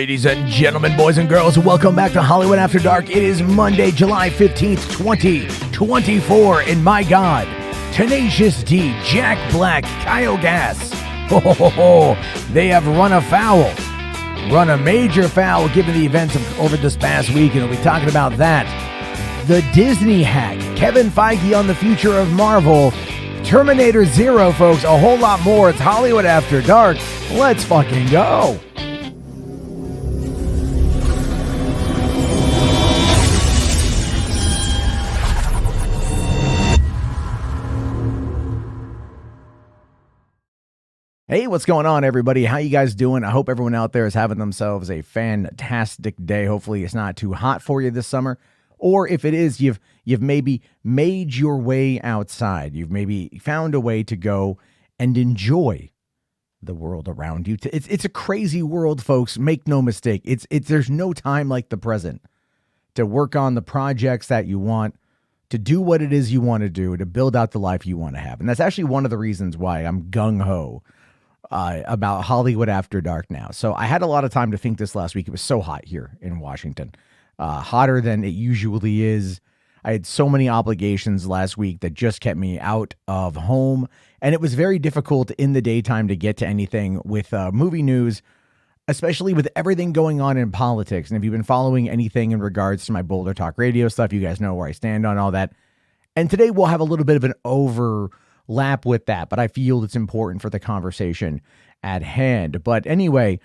Ladies and gentlemen, boys and girls, welcome back to Hollywood After Dark. It is Monday, July 15th, 2024, and my God, Tenacious D, Jack Black, Kyle Gass, they have run a major foul given the events of over this past week, and we'll be talking about that. The Disney hack, Kevin Feige on the future of Marvel, Terminator Zero, folks, a whole lot more. It's Hollywood After Dark. Let's fucking go. Hey, what's going on, everybody? How you guys doing? I hope everyone out there is having themselves a fantastic day. Hopefully it's not too hot for you this summer. Or if it is, you've maybe made your way outside. You've maybe found a way to go and enjoy the world around you. It's a crazy world, folks. Make no mistake. There's no time like the present to work on the projects that you want, to do what it is you want to do, to build out the life you want to have. And that's actually one of the reasons why I'm gung-ho about Hollywood After Dark now. So I had a lot of time to think this last week. It was so hot here in Washington, hotter than it usually is. I had so many obligations last week that just kept me out of home, and it was very difficult in the daytime to get to anything with movie news, especially with everything going on in politics. And if you've been following anything in regards to my Boulder Talk Radio stuff, you guys know where I stand on all that. And today we'll have a little bit of an overlap with that, but I feel it's important for the conversation at hand. But anyway,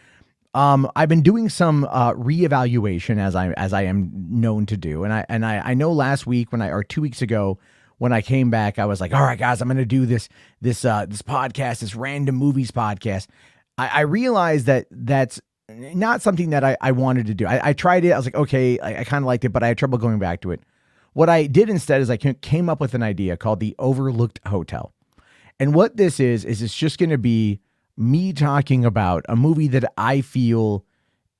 I've been doing some reevaluation as I am known to do, and I know last week or 2 weeks ago when I came back, I was like, all right, guys, I'm going to do this podcast, this random movies podcast. I realized that that's not something that I wanted to do. I tried it. I was like, okay, I kind of liked it, but I had trouble going back to it. What I did instead is I came up with an idea called the Overlooked Hotel. And what this is it's just going to be me talking about a movie that I feel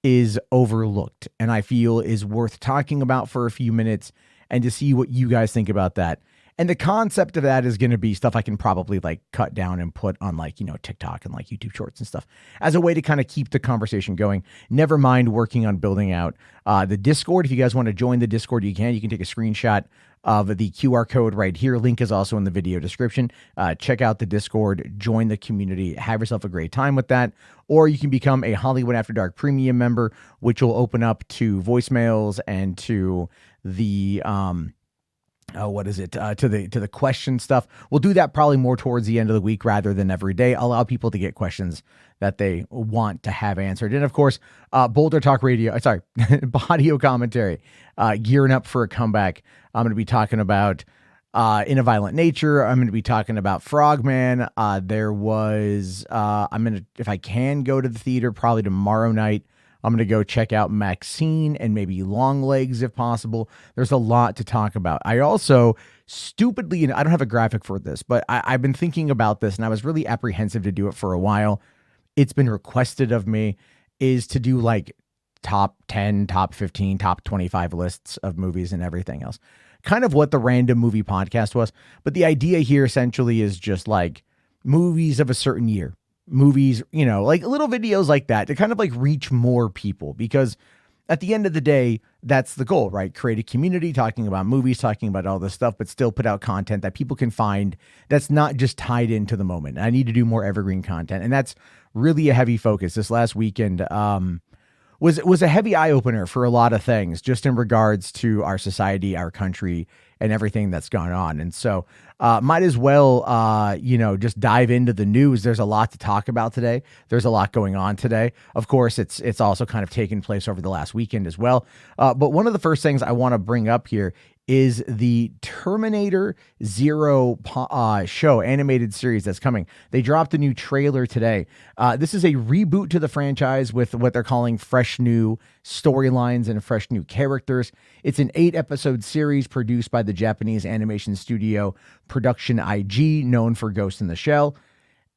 is overlooked and I feel is worth talking about for a few minutes and to see what you guys think about that. And the concept of that is going to be stuff I can probably like cut down and put on TikTok and like YouTube shorts and stuff as a way to kind of keep the conversation going. Never mind working on building out the Discord. If you guys want to join the Discord, you can take a screenshot of the QR code right here. Link is also in the video description. Check out the Discord, join the community, have yourself a great time with that. Or you can become a Hollywood After Dark premium member, which will open up to voicemails and to the to the question stuff. We'll do that probably more towards the end of the week rather than every day. Allow people to get questions that they want to have answered. And of course, Boulder Talk Radio, audio commentary, gearing up for a comeback. I'm going to be talking about In a Violent Nature. I'm going to be talking about Frogman. If I can go to the theater, probably tomorrow night, I'm going to go check out Maxine and maybe Longlegs if possible. There's a lot to talk about. I also stupidly, and I don't have a graphic for this, but I've been thinking about this and I was really apprehensive to do it for a while. It's been requested of me is to do like top 10, top 15, top 25 lists of movies and everything else. Kind of what the random movie podcast was. But the idea here essentially is just like movies of a certain year. Movies, like little videos like that to kind of like reach more people, because at the end of the day, that's the goal, right? Create a community talking about movies, talking about all this stuff, but still put out content that people can find that's not just tied into the moment. I need to do more evergreen content, and that's really a heavy focus. This last weekend was a heavy eye opener for a lot of things, just in regards to our society, our country, and everything that's gone on. And so might as well, just dive into the news. There's a lot to talk about today. There's a lot going on today. Of course, it's also kind of taken place over the last weekend as well. But one of the first things I want to bring up here is the Terminator Zero show, animated series that's coming. They dropped a new trailer today. This is a reboot to the franchise with what they're calling fresh new storylines and fresh new characters. It's an 8-episode series produced by the Japanese animation studio Production IG, known for Ghost in the Shell.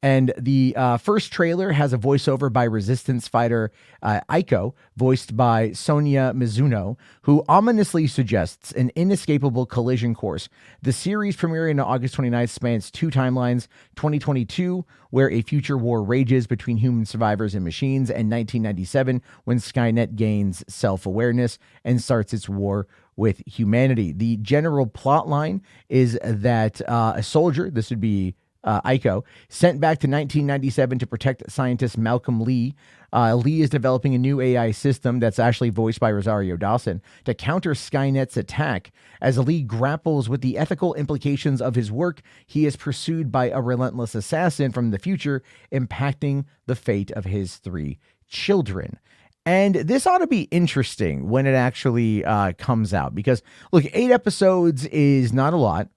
And the first trailer has a voiceover by Resistance fighter Aiko, voiced by Sonia Mizuno, who ominously suggests an inescapable collision course. The series, premiering on August 29th, spans two timelines: 2022, where a future war rages between human survivors and machines, and 1997, when Skynet gains self-awareness and starts its war with humanity. The general plot line is that a soldier, this would be Aiko, sent back to 1997 to protect scientist Malcolm Lee. Lee is developing a new AI system that's actually voiced by Rosario Dawson to counter Skynet's attack. As Lee grapples with the ethical implications of his work, he is pursued by a relentless assassin from the future, impacting the fate of his three children. And this ought to be interesting when it actually comes out, because, look, 8 episodes is not a lot.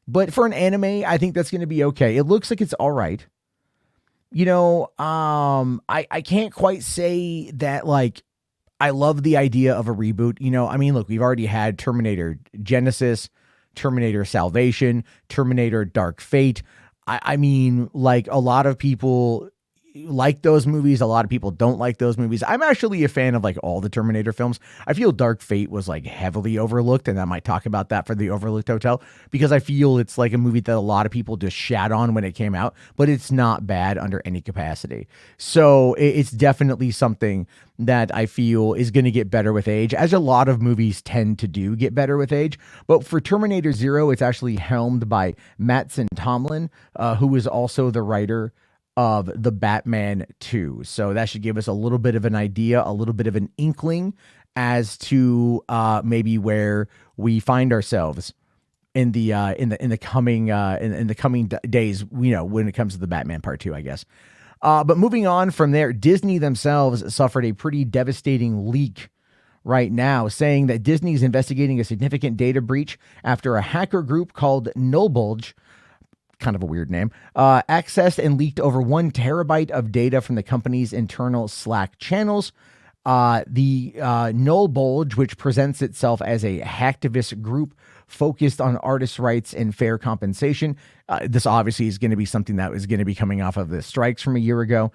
But for an anime, I think that's going to be okay. It looks like it's all right. You know, I can't quite say that, like, I love the idea of a reboot. You know, I mean, look, we've already had Terminator Genesis, Terminator Salvation, Terminator Dark Fate. I mean, like, a lot of people like those movies. A lot of people don't like those movies. I'm actually a fan of, like, all the Terminator films. I feel Dark Fate was, like, heavily overlooked, and I might talk about that for the Overlooked Hotel, because I feel it's like a movie that a lot of people just shat on when it came out, but it's not bad under any capacity. So it's definitely something that I feel is going to get better with age, as a lot of movies tend to do get better with age. But for Terminator Zero, it's actually helmed by Mattson Tomlin, who is also the writer of the Batman 2. So that should give us a little bit of an idea, a little bit of an inkling as to maybe where we find ourselves in the coming days, you know, when it comes to the Batman Part 2, I guess. But moving on from there, Disney themselves suffered a pretty devastating leak right now, saying that Disney is investigating a significant data breach after a hacker group called Nullbulge, kind of a weird name, accessed and leaked over 1 terabyte of data from the company's internal Slack channels. The Nullbulge, which presents itself as a hacktivist group focused on artists' rights and fair compensation. This obviously is going to be something that is going to be coming off of the strikes from a year ago.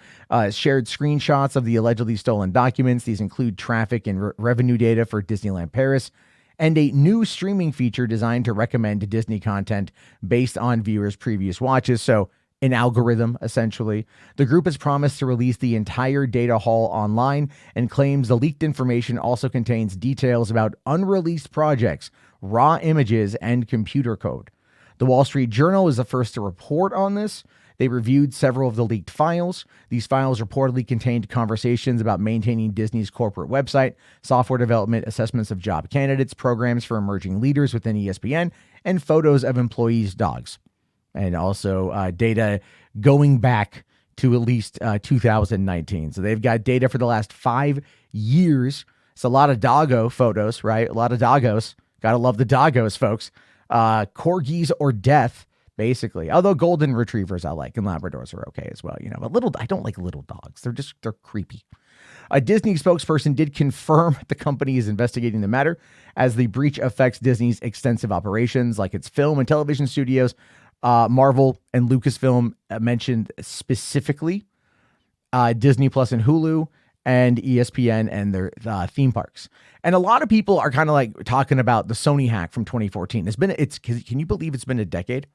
Shared screenshots of the allegedly stolen documents. These include traffic and revenue data for Disneyland Paris, and a new streaming feature designed to recommend Disney content based on viewers' previous watches. So an algorithm, essentially. The group has promised to release the entire data haul online and claims the leaked information also contains details about unreleased projects, raw images, and computer code. The Wall Street Journal was the first to report on this. They reviewed several of the leaked files. These files reportedly contained conversations about maintaining Disney's corporate website, software development, assessments of job candidates, programs for emerging leaders within ESPN, and photos of employees' dogs. And also data going back to at least 2019. So they've got data for the last 5 years. It's a lot of doggo photos, right? A lot of doggos. Gotta love the doggos, folks. Corgis or death, basically. Although golden retrievers I like, and Labradors are okay as well, you know. But I don't like little dogs. They're creepy. A Disney spokesperson did confirm the company is investigating the matter, as the breach affects Disney's extensive operations, like its film and television studios, Marvel and Lucasfilm mentioned specifically, Disney Plus and Hulu, and ESPN and their theme parks. And a lot of people are kind of like talking about the Sony hack from 2014. Can you believe it's been a decade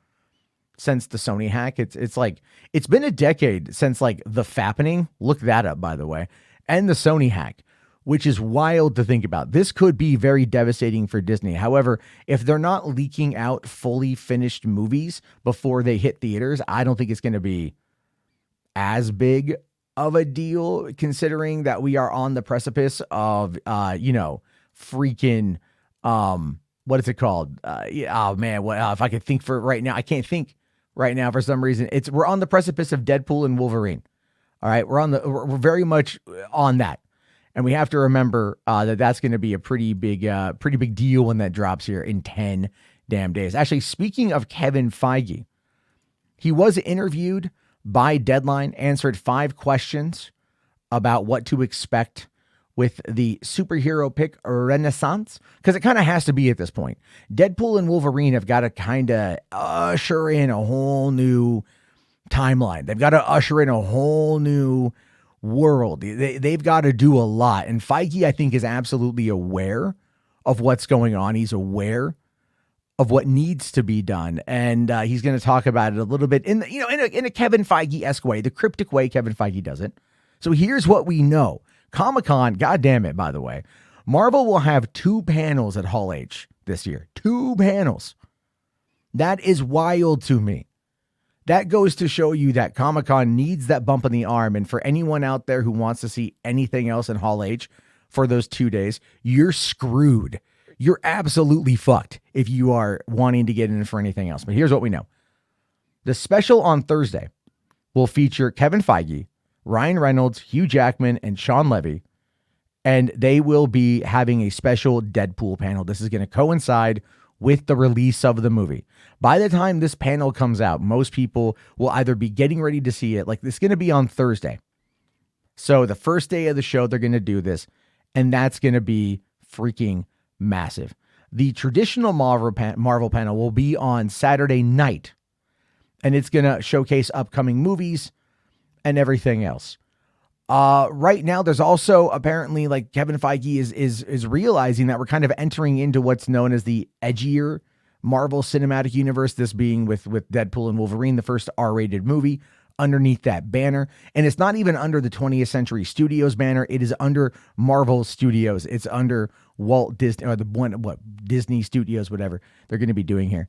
since the Sony hack? It's been a decade since, like, the Fappening. Look that up, by the way. And the Sony hack, which is wild to think about. This could be very devastating for Disney. However, if they're not leaking out fully finished movies before they hit theaters, I don't think it's going to be as big of a deal, considering that we are on the precipice of, freaking, what is it called? Oh man, if I could think for right now, I can't think right now for some reason. We're on the precipice of Deadpool and Wolverine. All right, we're very much on that, and we have to remember that that's going to be a pretty big deal when that drops here in 10 damn days. Actually, speaking of Kevin Feige, he was interviewed by Deadline, answered 5 questions about what to expect with the superhero pick renaissance, because it kind of has to be at this point. Deadpool and Wolverine have got to kind of usher in a whole new timeline. They've got to usher in a whole new world. They've got to do a lot. And Feige, I think, is absolutely aware of what's going on. He's aware of what needs to be done. And he's going to talk about it a little bit in a Kevin Feige-esque way, the cryptic way Kevin Feige does it. So here's what we know. Comic-Con, God damn it, by the way, Marvel will have 2 panels at Hall H this year. 2 panels. That is wild to me. That goes to show you that Comic-Con needs that bump in the arm. And for anyone out there who wants to see anything else in Hall H for those 2 days, you're screwed. You're absolutely fucked if you are wanting to get in for anything else. But here's what we know. The special on Thursday will feature Kevin Feige, Ryan Reynolds, Hugh Jackman, and Sean Levy. And they will be having a special Deadpool panel. This is going to coincide with the release of the movie. By the time this panel comes out, most people will either be getting ready to see it. Like, it's going to be on Thursday. So the first day of the show, they're going to do this. And that's going to be freaking massive. The traditional Marvel panel will be on Saturday night. And it's going to showcase upcoming movies and everything else. Right now, there's also apparently, like, Kevin Feige is realizing that we're kind of entering into what's known as the edgier Marvel Cinematic Universe, this being with Deadpool and Wolverine, the first R-rated movie underneath that banner. And it's not even under the 20th Century Studios banner. It is under Marvel Studios. It's under Walt Disney, or Disney Studios, whatever they're going to be doing here.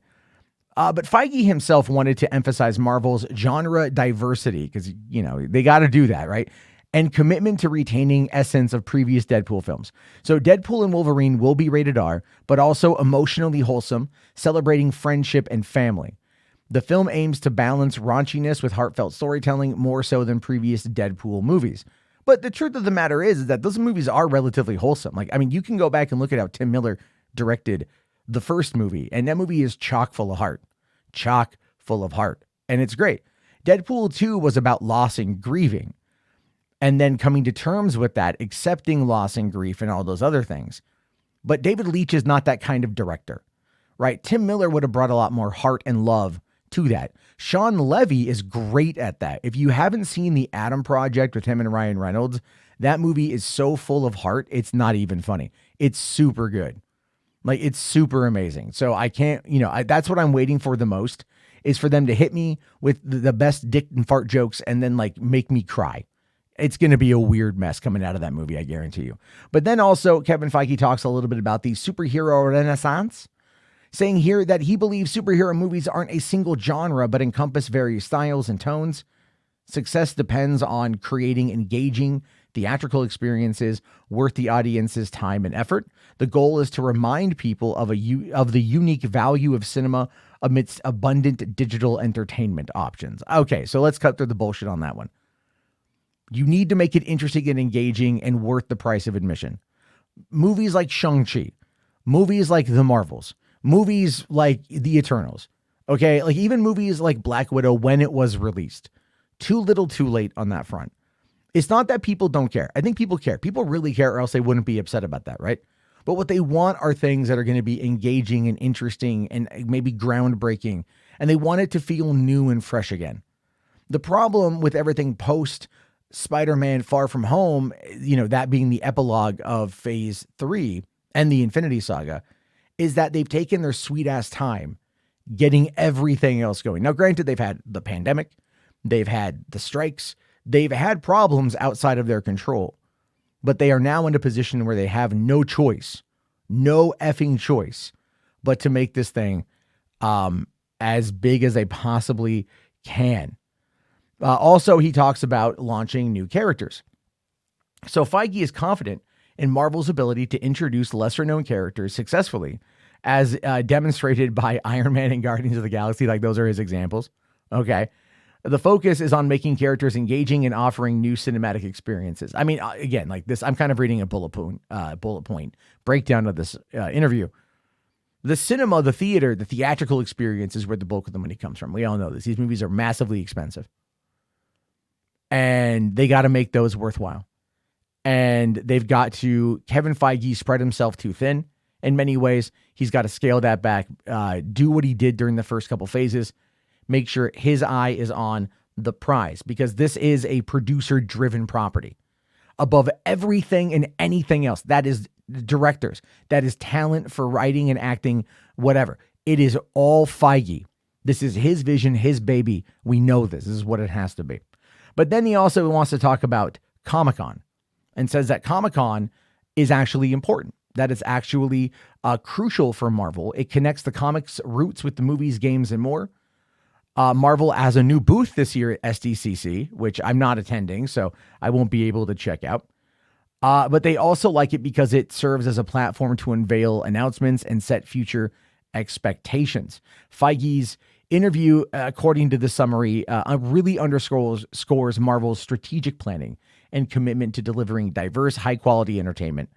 But Feige himself wanted to emphasize Marvel's genre diversity because, they got to do that, right? And commitment to retaining essence of previous Deadpool films. So Deadpool and Wolverine will be rated R, but also emotionally wholesome, celebrating friendship and family. The film aims to balance raunchiness with heartfelt storytelling more so than previous Deadpool movies. But the truth of the matter is that those movies are relatively wholesome. You can go back and look at how Tim Miller directed the first movie, and that movie is chock full of heart. Chock full of heart. And it's great. Deadpool 2 was about loss and grieving. And then coming to terms with that, accepting loss and grief and all those other things. But David Leitch is not that kind of director, right? Tim Miller would have brought a lot more heart and love to that. Sean Levy is great at that. If you haven't seen The Atom Project with him and Ryan Reynolds, that movie is so full of heart, it's not even funny. It's super good. It's super amazing. So I can't, that's what I'm waiting for the most, is for them to hit me with the best dick and fart jokes and then make me cry. It's going to be a weird mess coming out of that movie, I guarantee you. But then also, Kevin Feige talks a little bit about the superhero renaissance, saying here that he believes superhero movies aren't a single genre, but encompass various styles and tones. Success depends on creating engaging theatrical experiences worth the audience's time and effort. The goal is to remind people of the unique value of cinema amidst abundant digital entertainment options. Okay, so let's cut through the bullshit on that one. You need to make it interesting and engaging and worth the price of admission. Movies like Shang-Chi, movies like The Marvels, movies like The Eternals, okay? Even movies like Black Widow when it was released. Too little, too late on that front. It's not that people don't care. I think people care. People really care, or else they wouldn't be upset about that, right? But what they want are things that are going to be engaging and interesting and maybe groundbreaking, and they want it to feel new and fresh again. The problem with everything post Spider-Man Far From Home, that being the epilogue of Phase 3 and the Infinity Saga, is that they've taken their sweet-ass time getting everything else going. Now, granted, they've had the pandemic, they've had the strikes, they've had problems outside of their control, but they are now in a position where they have no choice, no effing choice, but to make this thing as big as they possibly can. Also, he talks about launching new characters. So Feige is confident in Marvel's ability to introduce lesser-known characters successfully, as demonstrated by Iron Man and Guardians of the Galaxy. Those are his examples. Okay. The focus is on making characters engaging and offering new cinematic experiences. Again, this, I'm kind of reading a bullet point breakdown of this interview. The cinema, the theater, the theatrical experience is where the bulk of the money comes from. We all know this. These movies are massively expensive. And they got to make those worthwhile. And they've got to, Kevin Feige spread himself too thin in many ways. He's got to scale that back, do what he did during the first couple phases, make sure his eye is on the prize, because this is a producer-driven property. Above everything and anything else, that is directors, that is talent for writing and acting, whatever. It is all Feige. This is his vision, his baby. We know this. This is what it has to be. But then he also wants to talk about Comic-Con and says that Comic-Con is actually important, that it's actually crucial for Marvel. It connects the comics roots with the movies, games, and more. Marvel has a new booth this year at SDCC, which I'm not attending, so I won't be able to check out. But they also like it because it serves as a platform to unveil announcements and set future expectations. Feige's interview, according to the summary, really underscores Marvel's strategic planning and commitment to delivering diverse, high-quality entertainment.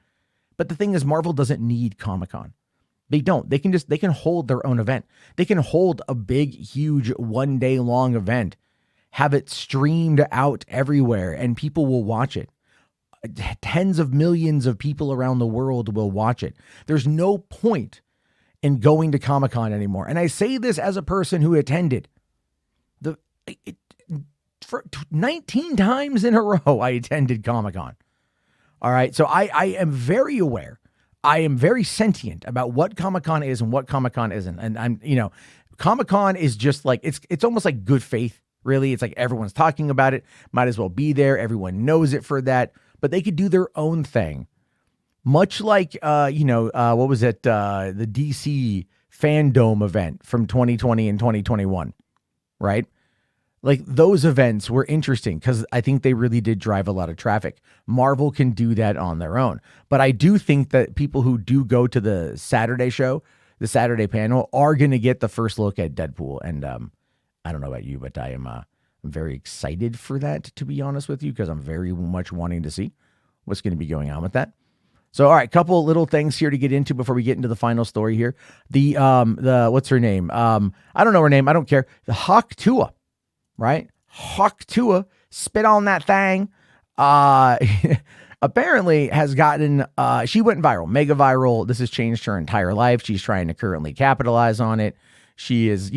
But the thing is, Marvel doesn't need Comic-Con. They don't. They can hold their own event. They can hold a big, huge, one-day-long event, have it streamed out everywhere, and people will watch it. Tens of millions of people around the world will watch it. There's no point in going to Comic-Con anymore. And I say this as a person who attended for 19 times in a row. I attended Comic-Con. All right. So I am very aware. I am very sentient about what Comic-Con is and what Comic-Con isn't. And Comic-Con is just like, it's almost like good faith, really. It's like everyone's talking about it. Might as well be there. Everyone knows it for that. But they could do their own thing. Much like, what was it? The DC Fandom event from 2020 and 2021, right? Like those events were interesting because I think they really did drive a lot of traffic. Marvel can do that on their own. But I do think that people who do go to the Saturday show, the Saturday panel, are going to get the first look at Deadpool. And I don't know about you, but I'm very excited for that, to be honest with you, because I'm very much wanting to see what's going to be going on with that. So, all right, couple little things here to get into before we get into the final story here. The what's her name? I don't know her name. I don't care. The Hawk Tuah, right? Hawk Tuah, spit on that thing. Apparently has gotten, she went viral, mega viral. This has changed her entire life. She's trying to currently capitalize on it. She is,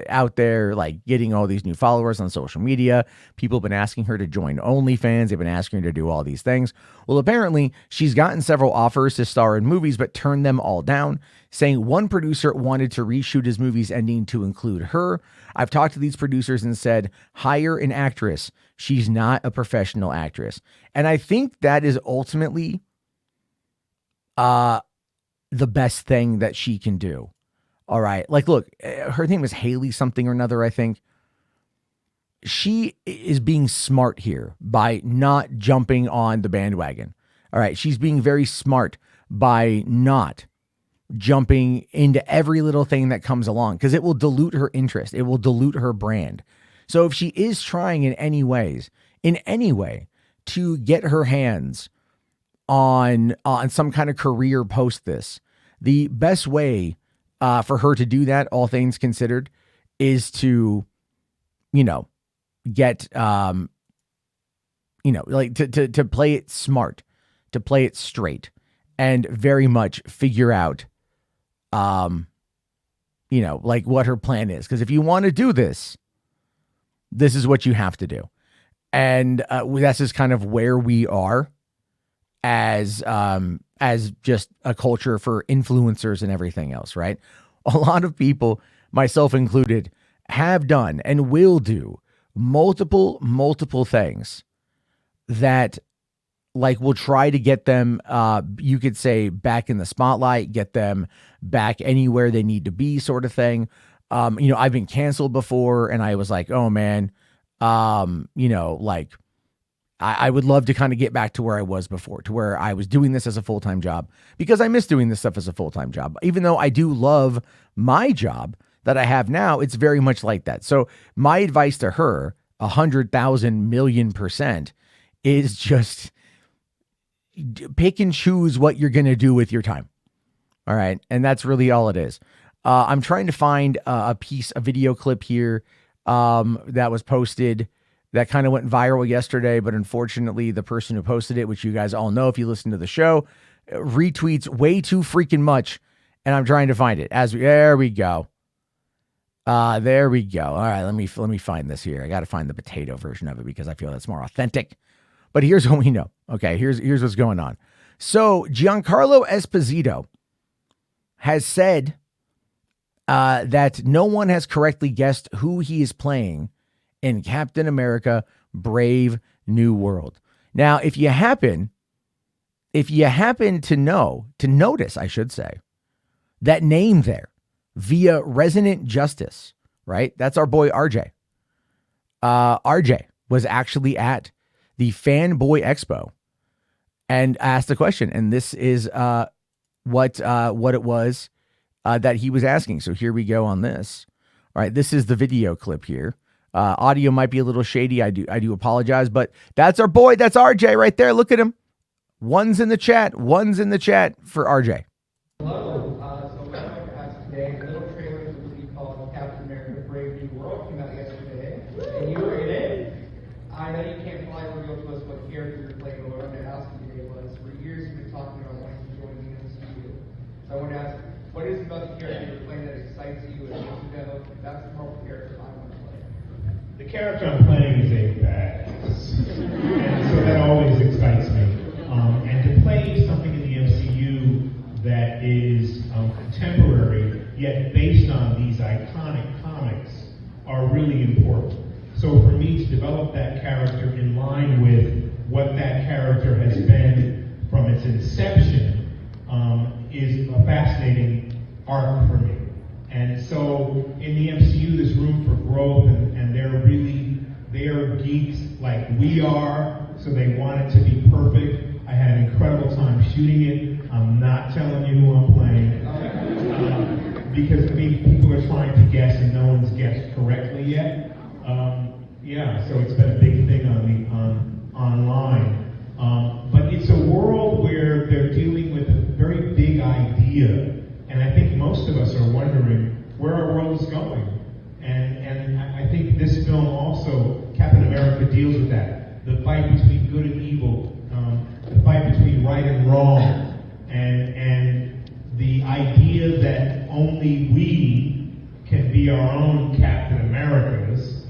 out there like getting all these new followers on social media. People have been asking her to join OnlyFans. They've been asking her to do all these things. Well, apparently she's gotten several offers to star in movies, but turned them all down, saying one producer wanted to reshoot his movie's ending to include her. I've talked to these producers and said, hire an actress. She's not a professional actress. And I think that is ultimately the best thing that she can do. All right. Like, look, her name is Haley something or another, I think. She is being smart here by not jumping on the bandwagon. All right. She's being very smart by not jumping into every little thing that comes along, because it will dilute her interest. It will dilute her brand. So if she is trying in any way to get her hands on some kind of career post this, the best way for her to do that, all things considered, is to, get, to play it smart, to play it straight, and very much figure out, like what her plan is. Because if you want to do this, this is what you have to do. And that's just kind of where we are as just a culture for influencers and everything else, right? A lot of people, myself included, have done and will do multiple things that like will try to get them, you could say, back in the spotlight, get them back anywhere they need to be, sort of thing. I've been canceled before, and I was like, oh man, I would love to kind of get back to where I was before, to where I was doing this as a full-time job, because I miss doing this stuff as a full-time job. Even though I do love my job that I have now, it's very much like that. So my advice to her, 100,000,000,000%, is just pick and choose what you're going to do with your time. All right. And that's really all it is. I'm trying to find a video clip here that was posted that kind of went viral yesterday, but unfortunately the person who posted it, which you guys all know if you listen to the show, retweets way too freaking much, and I'm trying to find it. There we go. There we go. All right, let me find this here. I got to find the potato version of it because I feel that's more authentic. But here's what we know. Okay, here's what's going on. So Giancarlo Esposito has said that no one has correctly guessed who he is playing in Captain America: Brave New World. Now, if you happen to notice, I should say, that name there via Resonant Justice, right? That's our boy RJ. RJ was actually at the Fanboy Expo and asked a question, and this is what it was that he was asking. So here we go on this. All right, this is the video clip here. Audio might be a little shady. I do apologize, but that's our boy. That's RJ right there. Look at him. One's in the chat for RJ. Hello. So what I'd like to ask today, a little trailer to a movie called Captain America: Brave New World came out yesterday, and you were in it. I know you can't probably reveal to us what character you're playing, but what I'm going to ask you today was, for years you've been talking about wanting to join the MCU. So I want to ask, what is it about the character you're playing that excites you and makes you go, that's the Marvel character I want to play? The character I'm playing is a badass, and so that always excites me. And to play something in the MCU that is contemporary, yet based on these iconic comics, are really important. So for me to develop that character in line with what that character has been from its inception is a fascinating arc for me. And so in the MCU, there's room for growth, and they're geeks like we are, so they want it to be perfect. I had an incredible time shooting it. I'm not telling you who I'm playing. Because people are trying to guess and no one's guessed correctly yet. So it's been a big thing online. But it's a world where they're dealing with a very big idea. And I think most of us are wondering where our world is going. And I think this film also, Captain America, deals with that. The fight between good and evil. The fight between right and wrong, and the idea that only we can be our own Captain Americas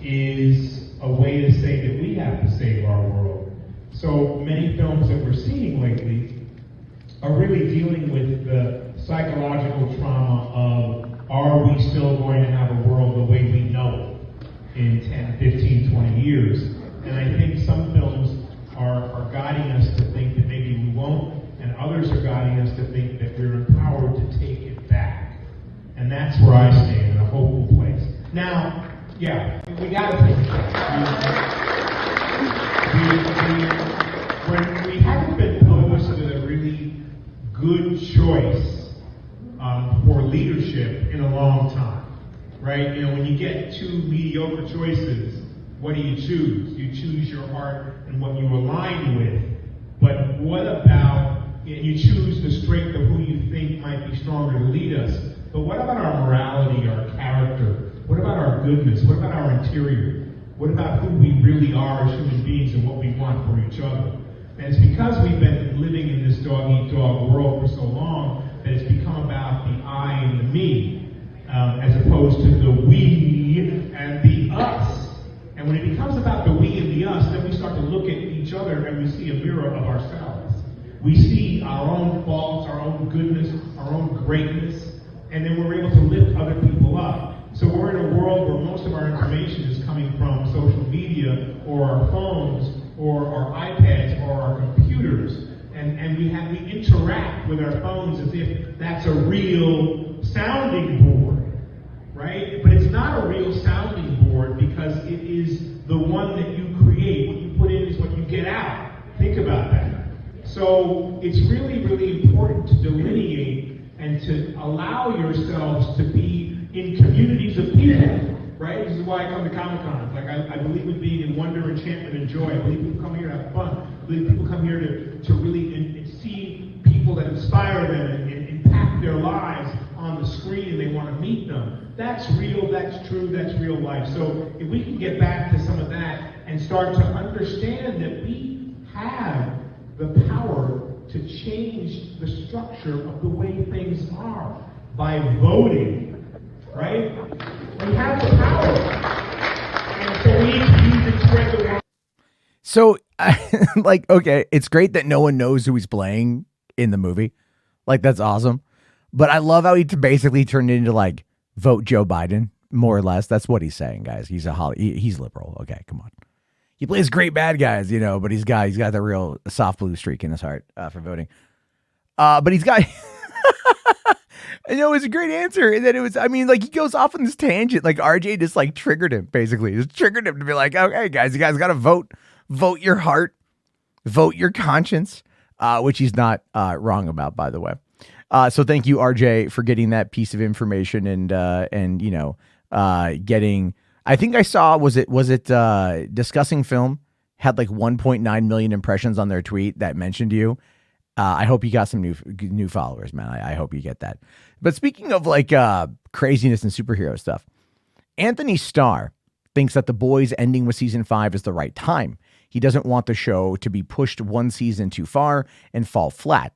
is a way to say that we have to save our world. So many films that we're seeing lately are really dealing with the psychological trauma of, are we still going to have a world the way we know it in 10, 15, 20 years? And I think some films are guiding us to think that maybe we won't, and others are guiding us to think that we're empowered to take it back. And that's where I stand, in a hopeful place. Now, yeah, we gotta take it back. We haven't been posed with a really good choice for leadership in a long time, right? You know, when you get two mediocre choices, what do you choose? You choose your heart and what you align with. But what about, you choose the strength of who you think might be stronger to lead us. But what about our morality, our character? What about our goodness? What about our interior? What about who we really are as human beings and what we want for each other? And it's because we've been living in this dog-eat-dog world for so long that it's become about the I and the me, as opposed to the we and the us. And when it becomes about the we and the us, then we start to look at each other and we see a mirror of ourselves. We see our own faults, our own goodness, our own greatness, and then we're able to lift other people up. So we're in a world where most of our information is coming from social media or our phones or our iPads or our computers. And we interact with our phones as if that's a real sounding board, right? But it's not a real sounding board because it is the one that you create. What you put in is what you get out. Think about that. So it's really, really important to delineate and to allow yourselves to be in communities of people, right? This is why I come to Comic-Con. Like, I believe in being in wonder, enchantment, and joy. I believe people come here to have fun. I believe people come here to really see people that inspire them and impact their lives on the screen, and they want to meet them. That's real, that's true, that's real life. So if we can get back to some of that and start to understand that we have the power to change the structure of the way things are by voting right? We have the power. And so we need to use it to spread the word. So, like, okay, it's great that no one knows who he's playing in the movie. Like, that's awesome. But I love how he basically turned it into, like, vote Joe Biden, more or less. That's what he's saying, guys. He's he's liberal. Okay, come on. He plays great bad guys, you know, but he's got the real soft blue streak in his heart for voting. But he's got, I know it was a great answer. And then it was, I mean, like, he goes off on this tangent. Like, RJ just, like, triggered him, basically. Just triggered him to be like, okay, guys, you guys got to vote. Vote your heart. Vote your conscience, which he's not wrong about, by the way. So thank you, RJ, for getting that piece of information and you know, getting, I think I saw, was it Discussing Film had like 1.9 million impressions on their tweet that mentioned you. I hope you got some new followers, man. I hope you get that. But speaking of like craziness and superhero stuff, Anthony Starr thinks that The Boys ending with season 5 is the right time. He doesn't want the show to be pushed one season too far and fall flat.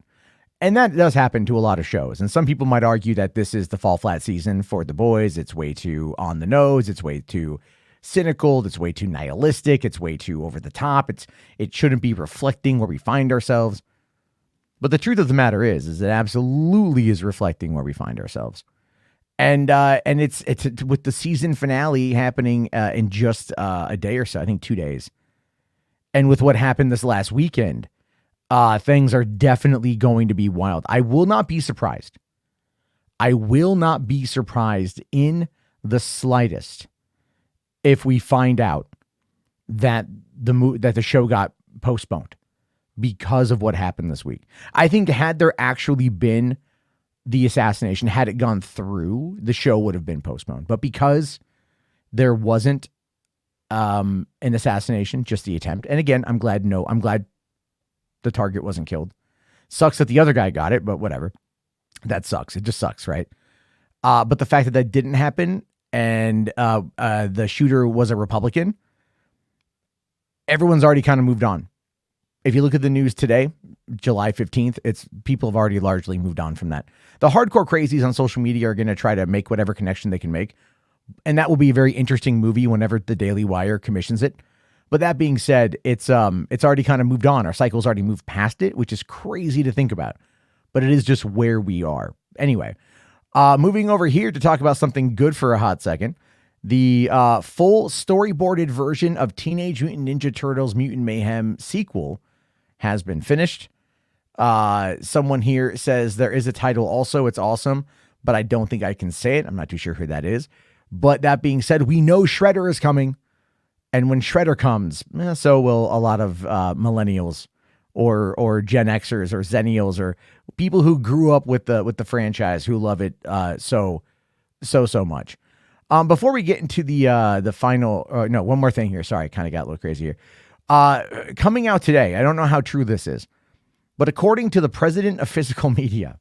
And that does happen to a lot of shows. And some people might argue that this is the fall flat season for The Boys. It's way too on the nose. It's way too cynical. It's way too nihilistic. It's way too over the top. It shouldn't be reflecting where we find ourselves. But the truth of the matter is it absolutely is reflecting where we find ourselves. And it's with the season finale happening in just a day or so, I think 2 days. And with what happened this last weekend, things are definitely going to be wild. I will not be surprised. I will not be surprised in the slightest if we find out that the show got postponed because of what happened this week. I think had there actually been the assassination, had it gone through, the show would have been postponed. But because there wasn't an assassination, just the attempt. And again, I'm glad the target wasn't killed. Sucks that the other guy got it, but whatever. That sucks. It just sucks, right? But the fact that didn't happen and the shooter was a Republican, everyone's already kind of moved on. If you look at the news today, July 15th, people have already largely moved on from that. The hardcore crazies on social media are going to try to make whatever connection they can make. And that will be a very interesting movie whenever the Daily Wire commissions it. But that being said, it's already kind of moved on. Our cycle's already moved past it, which is crazy to think about. But it is just where we are. Anyway, moving over here to talk about something good for a hot second. The full storyboarded version of Teenage Mutant Ninja Turtles Mutant Mayhem sequel has been finished. Someone here says there is a title also. It's awesome, but I don't think I can say it. I'm not too sure who that is. But that being said, we know Shredder is coming. And when Shredder comes, so will a lot of millennials or Gen Xers or Zennials or people who grew up with the franchise who love it so much. Before we get into the final, one more thing here. Sorry, I kind of got a little crazy here. Coming out today, I don't know how true this is, but according to the president of physical media,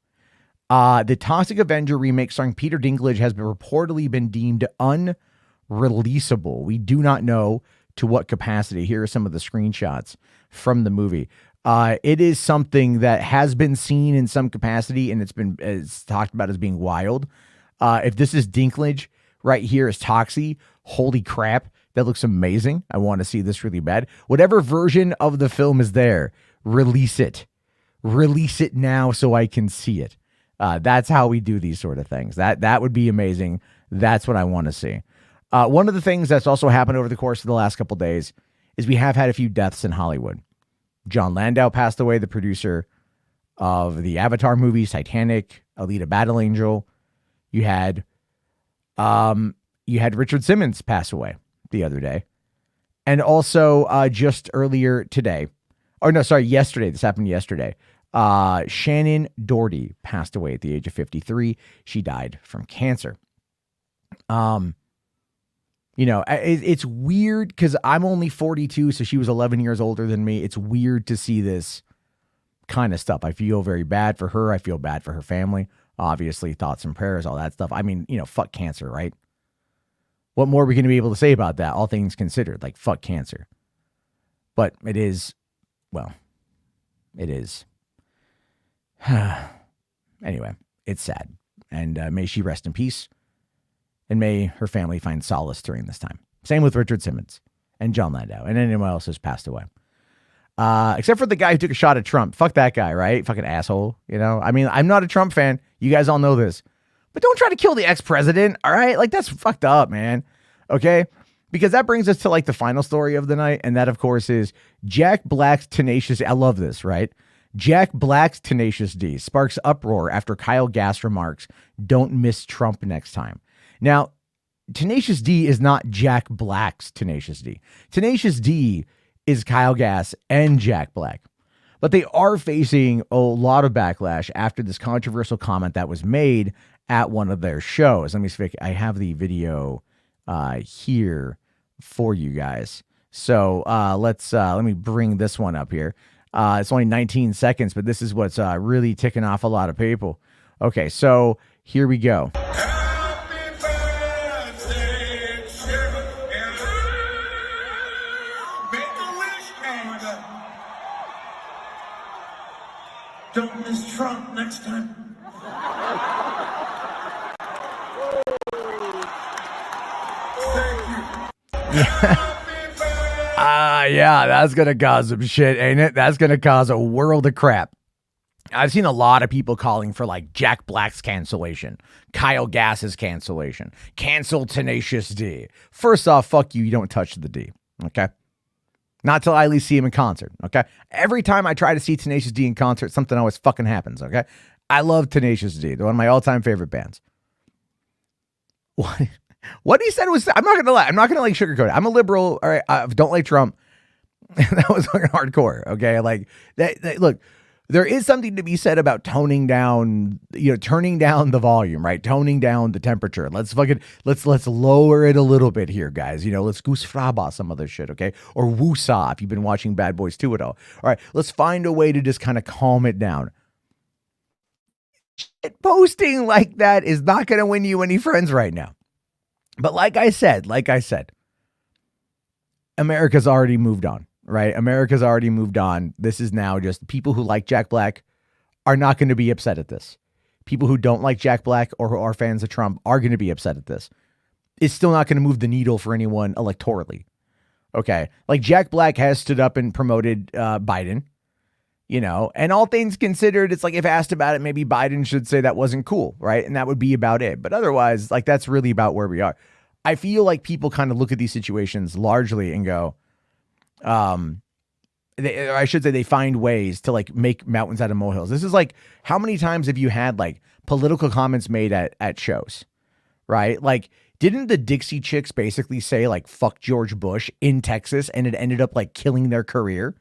the Toxic Avenger remake starring Peter Dinklage has reportedly been deemed unreleasable. We do not know to what capacity. Here are some of the screenshots from the movie. It is something that has been seen in some capacity, and it's talked about as being wild. If this is Dinklage right here as Toxie, holy crap, that looks amazing. I want to see this really bad. Whatever version of the film is there, release it. Release it now so I can see it. That's how we do these sort of things. That would be amazing. That's what I want to see. One of the things that's also happened over the course of the last couple of days is we have had a few deaths in Hollywood. John Landau passed away, the producer of the Avatar movies, Titanic, Alita Battle Angel. You had Richard Simmons pass away the other day. And also just earlier today, yesterday, this happened yesterday. Shannon Doherty passed away at the age of 53. She died from cancer. It's weird because I'm only 42, so she was 11 years older than me. It's weird to see this kind of stuff. I feel very bad for her. I feel bad for her family. Obviously, thoughts and prayers, all that stuff. I mean, fuck cancer, right? What more are we going to be able to say about that? All things considered, like, fuck cancer. But it is. Anyway, it's sad. And may she rest in peace. And may her family find solace during this time. Same with Richard Simmons and John Landau and anyone else who's passed away. Except for the guy who took a shot at Trump. Fuck that guy, right? Fucking asshole. You know, I mean, I'm not a Trump fan. You guys all know this. But don't try to kill the ex-president, all right? Like, that's fucked up, man. Okay? Because that brings us to, like, the final story of the night. And that, of course, is Jack Black's Tenacious... I love this, right? Jack Black's Tenacious D sparks uproar after Kyle Gass remarks, "Don't miss Trump next time." Now, Tenacious D is not Jack Black's Tenacious D. Tenacious D is Kyle Gass and Jack Black. But they are facing a lot of backlash after this controversial comment that was made at one of their shows. Let me see if I have the video here for you guys. So let me bring this one up here. It's only 19 seconds, but this is what's really ticking off a lot of people. Okay, so here we go. Don't miss Trump next time. Thank you. Yeah, that's going to cause some shit, ain't it? That's going to cause a world of crap. I've seen a lot of people calling for like Jack Black's cancellation, Kyle Gass's cancellation, cancel Tenacious D. First off, fuck you. You don't touch the D. Okay. Not till I at least see him in concert, okay? Every time I try to see Tenacious D in concert, something always fucking happens, okay? I love Tenacious D. They're one of my all-time favorite bands. What he said was, I'm not going to lie. I'm not going to like sugarcoat it. I'm a liberal, all right? I don't like Trump. That was fucking hardcore, okay? Like, look, there is something to be said about toning down, turning down the volume, right? Toning down the temperature. Let's lower it a little bit here, guys. Let's goose fraba some other shit, okay? Or woosah if you've been watching Bad Boys 2 at all. All right, let's find a way to just kind of calm it down. Posting like that is not going to win you any friends right now. But like I said, America's already moved on. Right? America's already moved on. This is now just people who like Jack Black are not going to be upset at this. People who don't like Jack Black or who are fans of Trump are going to be upset at this. It's still not going to move the needle for anyone electorally. Okay. Like Jack Black has stood up and promoted Biden, and all things considered, it's like if asked about it, maybe Biden should say that wasn't cool. Right. And that would be about it. But otherwise, like that's really about where we are. I feel like people kind of look at these situations largely and go, I should say they find ways to like make mountains out of molehills. This is like, how many times have you had like political comments made at shows, right? Like, didn't the Dixie Chicks basically say like, fuck George Bush in Texas and it ended up like killing their career?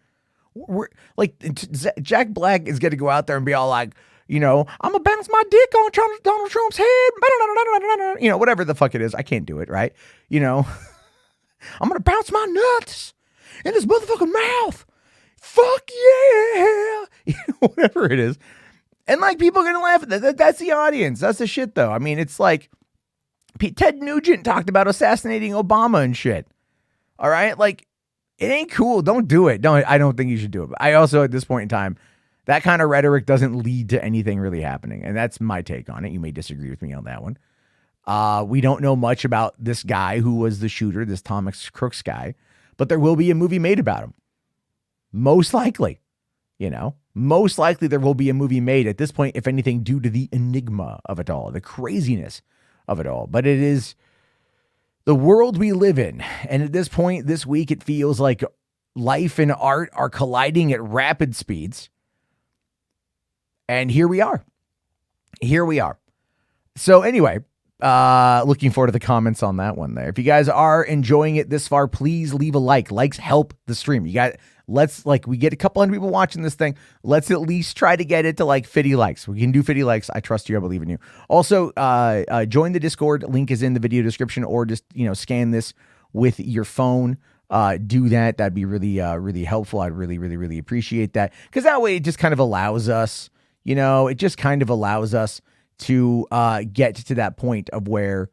Jack Black is going to go out there and be all like, I'm gonna bounce my dick on Donald Trump's head. Whatever the fuck it is. I can't do it. Right. I'm going to bounce my nuts in his motherfucking mouth. Fuck yeah. Whatever it is. And like people are going to laugh at that. That's the audience. That's the shit though. I mean, it's like Ted Nugent talked about assassinating Obama and shit. All right. Like it ain't cool. Don't do it. I don't think you should do it. But I also, at this point in time, that kind of rhetoric doesn't lead to anything really happening. And that's my take on it. You may disagree with me on that one. We don't know much about this guy who was the shooter, this Thomas Crooks guy. But there will be a movie made about him. Most likely, most likely there will be a movie made at this point, if anything, due to the enigma of it all, the craziness of it all. But it is the world we live in. And at this point, this week, it feels like life and art are colliding at rapid speeds. And here we are. So anyway, looking forward to the comments on that one there. If you guys are enjoying it this far, please leave a like. Likes help the stream. We get a couple hundred people watching this thing. Let's at least try to get it to like 50 likes. We can do 50 likes. I trust you. I believe in you. Also, join the Discord. Link is in the video description, or just, scan this with your phone. Do that. That'd be really, really helpful. I'd really, really, really appreciate that. Because that way it just kind of allows us, to get to that point of where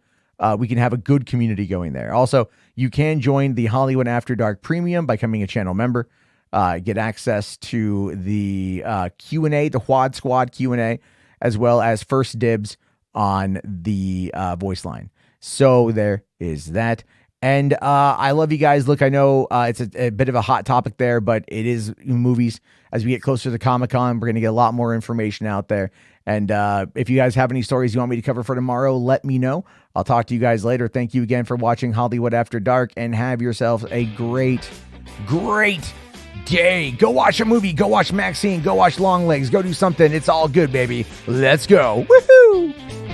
we can have a good community going there. Also, you can join the Hollywood After Dark Premium by becoming a channel member. Get access to the Q&A, the HWAD Squad Q&A, as well as first dibs on the voice line. So there is that. And I love you guys. Look, I know it's a bit of a hot topic there, but it is movies. As we get closer to Comic-Con, we're going to get a lot more information out there. And if you guys have any stories you want me to cover for tomorrow, let me know. I'll talk to you guys later. Thank you again for watching Hollywood After Dark, and have yourselves a great day. Go watch a movie. Go watch Maxine. Go watch Longlegs. Go do something. It's all good, baby. Let's go. Woohoo!